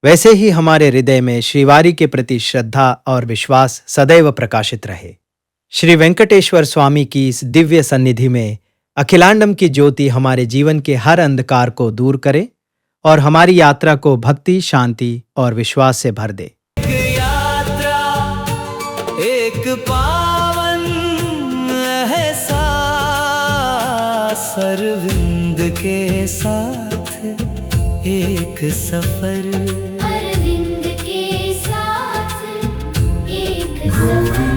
वैसे ही हमारे हृदय में श्रीवारी के प्रति श्रद्धा और विश्वास सदैव प्रकाशित रहे। श्री वेंकटेश्वर स्वामी की इस दिव्य सन्निधि में अखिलांडम की ज्योति हमारे जीवन के हर अंधकार को दूर करे और हमारी यात्रा को भक्ति, शांति और विश्वास से भर दे। एक पावन एहसास, अरविंद के साथ एक सफर, अरविंद के साथ एक सफर।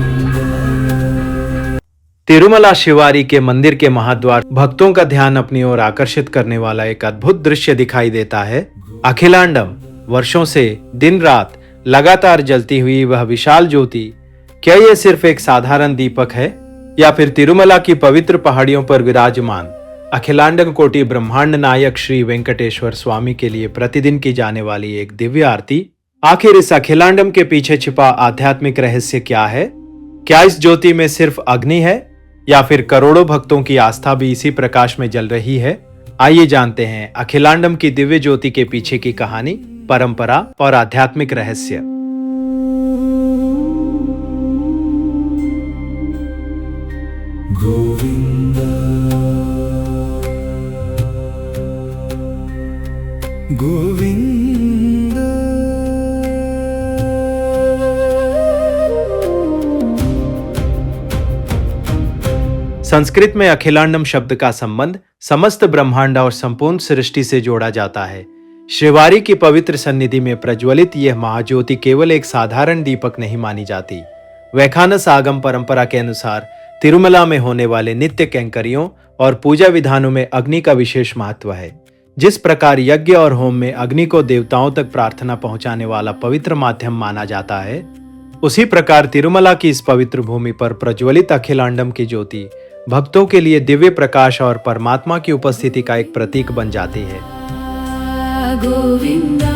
तिरुमला शिवारी के मंदिर के महाद्वार भक्तों का ध्यान अपनी ओर आकर्षित करने वाला एक अद्भुत दृश्य दिखाई देता है। अखिलांडम वर्षों से दिन रात लगातार जलती हुई वह विशाल ज्योति, क्या यह सिर्फ एक साधारण दीपक है या फिर तिरुमला की पवित्र पहाड़ियों पर विराजमान अखिलांडम कोटि ब्रह्मांड नायक श्री वेंकटेश्वर स्वामी के लिए प्रतिदिन की जाने वाली एक दिव्य आरती? आखिर इस अखिलांडम के पीछे छिपा आध्यात्मिक रहस्य क्या है? क्या इस ज्योति में सिर्फ अग्नि है या फिर करोड़ों भक्तों की आस्था भी इसी प्रकाश में जल रही है? आइए जानते हैं अखिलांडम की दिव्य ज्योति के पीछे की कहानी, परंपरा और आध्यात्मिक रहस्य। गोविंद गोविंद। संस्कृत में अखिलांडम शब्द का संबंध समस्त ब्रह्मांड और संपूर्ण सृष्टि से जोड़ा जाता है। श्रीवारी की पवित्र सन्निधि में प्रज्वलित यह महाज्योति केवल एक साधारण दीपक नहीं मानी जाती। वैखानस आगम परंपरा के अनुसार तिरुमला में होने वाले नित्य कैंकरियों और पूजा विधानों में अग्नि का विशेष महत्व है। जिस प्रकार यज्ञ और होम में अग्नि को देवताओं तक प्रार्थना पहुंचाने वाला पवित्र माध्यम माना जाता है, उसी प्रकार तिरुमला की इस पवित्र भूमि पर प्रज्वलित अखिलांडम की ज्योति भक्तों के लिए दिव्य प्रकाश और परमात्मा की उपस्थिति का एक प्रतीक बन जाती है। गोविंदा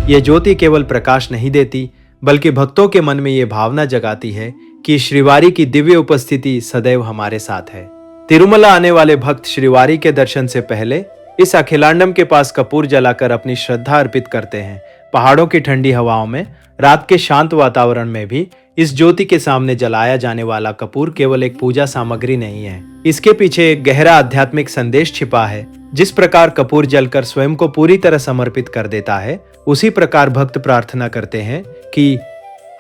यह ज्योति केवल प्रकाश नहीं देती, बल्कि भक्तों के मन में यह भावना जगाती है कि श्रीवारी की दिव्य उपस्थिति सदैव हमारे साथ है। तिरुमला आने वाले भक्त श्रीवारी के दर्शन से पहले इस अखिलांडम के पास कपूर जलाकर अपनी श्रद्धा अर्पित करते हैं। पहाड़ों की ठंडी हवाओं में, रात के शांत वातावरण में भी इस ज्योति के सामने जलाया जाने वाला कपूर केवल एक पूजा सामग्री नहीं है। इसके पीछे एक गहरा आध्यात्मिक संदेश छिपा है। जिस प्रकार कपूर जलकर स्वयं को पूरी तरह समर्पित कर देता है, उसी प्रकार भक्त प्रार्थना करते हैं कि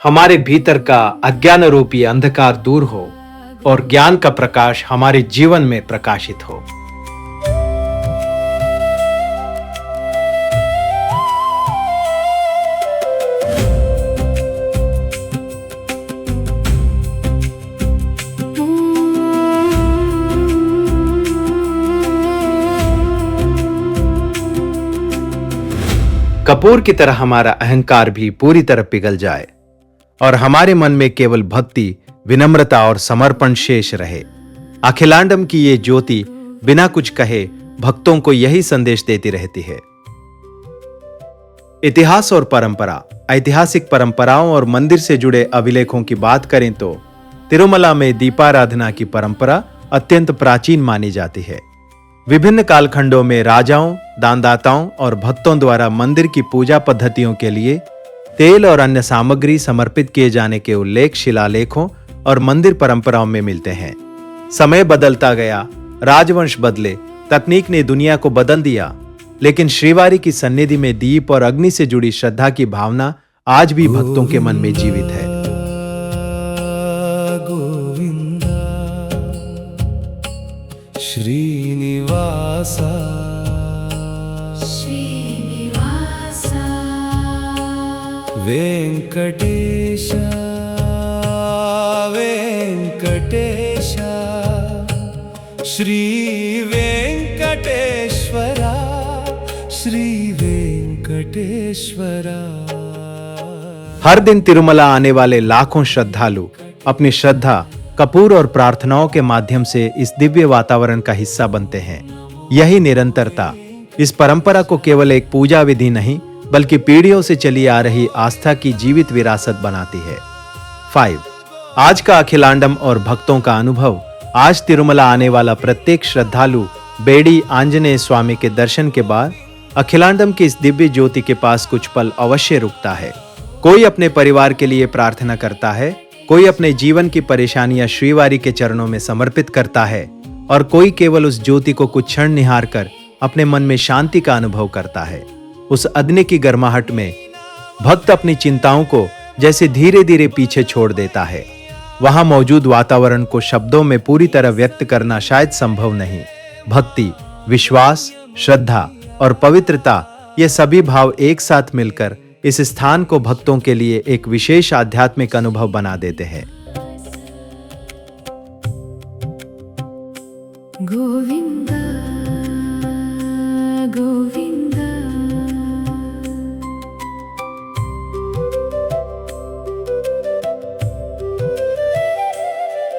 हमारे भीतर का अज्ञान रूपी अंधकार दूर हो और ज्ञान का प्रकाश हमारे जीवन में प्रकाशित हो। कपूर की तरह हमारा अहंकार भी पूरी तरह पिघल जाए और हमारे मन में केवल भक्ति, विनम्रता और समर्पण शेष रहे। अखिलांडम की ये ज्योति बिना कुछ कहे भक्तों को यही संदेश देती रहती है। इतिहास और परंपरा। ऐतिहासिक परंपराओं और मंदिर से जुड़े अभिलेखों की बात करें तो तिरुमला में दीपाराधना की परंपरा अत्यंत प्राचीन मानी जाती है। विभिन्न कालखंडों में राजाओं, दानदाताओं और भक्तों द्वारा मंदिर की पूजा पद्धतियों के लिए तेल और अन्य सामग्री समर्पित किए जाने के उल्लेख शिलालेखों और मंदिर परंपराओं में मिलते हैं। समय बदलता गया, राजवंश बदले, तकनीक ने दुनिया को बदल दिया, लेकिन श्रीवारी की सन्निधि में दीप और अग्नि से जुड़ी श्रद्धा की भावना आज भी भक्तों के मन में जीवित है। श्रीनिवासा श्रीनिवासा वेंकटेश वेंकटेश श्री वेंकटेश्वरा श्री वेंकटेश्वरा। हर दिन तिरुमला आने वाले लाखों श्रद्धालु अपनी श्रद्धा, कपूर और प्रार्थनाओं के माध्यम से इस दिव्य वातावरण का हिस्सा बनते हैं। यही निरंतरता इस परंपरा को केवल एक पूजा विधि नहीं बल्कि पीढ़ियों से चली आ रही आस्था की जीवित विरासत बनाती है। 5. आज का अखिलांडम और भक्तों का अनुभव। आज तिरुमला आने वाला प्रत्येक श्रद्धालु बेड़ी आंजनेय स्वामी के दर्शन के बाद अखिलांडम की इस दिव्य ज्योति के पास कुछ पल अवश्य रुकता है। कोई अपने परिवार के लिए प्रार्थना करता है, कोई अपने जीवन की परेशानियां श्रीवारी के चरणों में समर्पित करता है और कोई केवल उस ज्योति को कुछ क्षण निहार कर अपने मन में शांति का अनुभव करता है। उस अग्नि की गर्माहट में भक्त अपनी चिंताओं को जैसे धीरे धीरे पीछे छोड़ देता है। वहां मौजूद वातावरण को शब्दों में पूरी तरह व्यक्त करना शायद संभव नहीं। भक्ति, विश्वास, श्रद्धा और पवित्रता, ये सभी भाव एक साथ मिलकर इस स्थान को भक्तों के लिए एक विशेष आध्यात्मिक अनुभव बना देते हैं। गोविंद गोविंद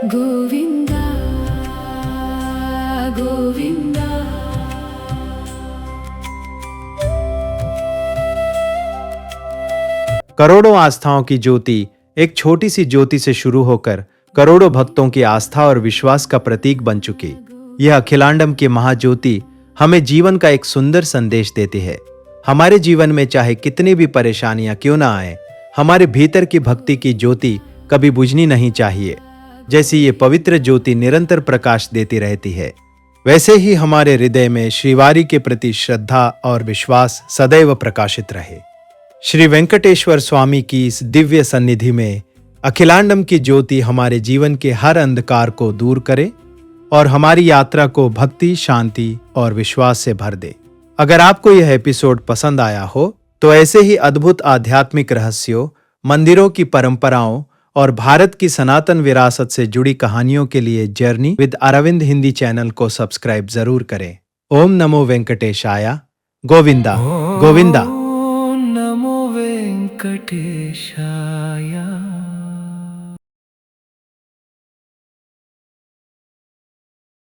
गोविंद गोविंद करोड़ों आस्थाओं की ज्योति एक छोटी सी ज्योति से शुरू होकर करोड़ों भक्तों की आस्था और विश्वास का प्रतीक बन चुकी यह अखिलांडम की महाज्योति हमें जीवन का एक सुंदर संदेश देती है। हमारे जीवन में चाहे कितनी भी परेशानियां क्यों ना आए, हमारे भीतर की भक्ति की ज्योति कभी बुझनी नहीं चाहिए। जैसी ये पवित्र ज्योति निरंतर प्रकाश देती रहती है, वैसे ही हमारे हृदय में श्रीवारी के प्रति श्रद्धा और विश्वास सदैव प्रकाशित रहे। श्री वेंकटेश्वर स्वामी की इस दिव्य सन्निधि में अखिलांडम की ज्योति हमारे जीवन के हर अंधकार को दूर करे और हमारी यात्रा को भक्ति, शांति और विश्वास से भर दे। अगर आपको यह एपिसोड पसंद आया हो तो ऐसे ही अद्भुत आध्यात्मिक रहस्यों, मंदिरों की परंपराओं और भारत की सनातन विरासत से जुड़ी कहानियों के लिए journey with Arvind Hindi channel को सब्सक्राइब जरूर करें। ओम नमो वेंकटेशाय। गोविंदा गोविंदा। नमो वेंकटेशाय।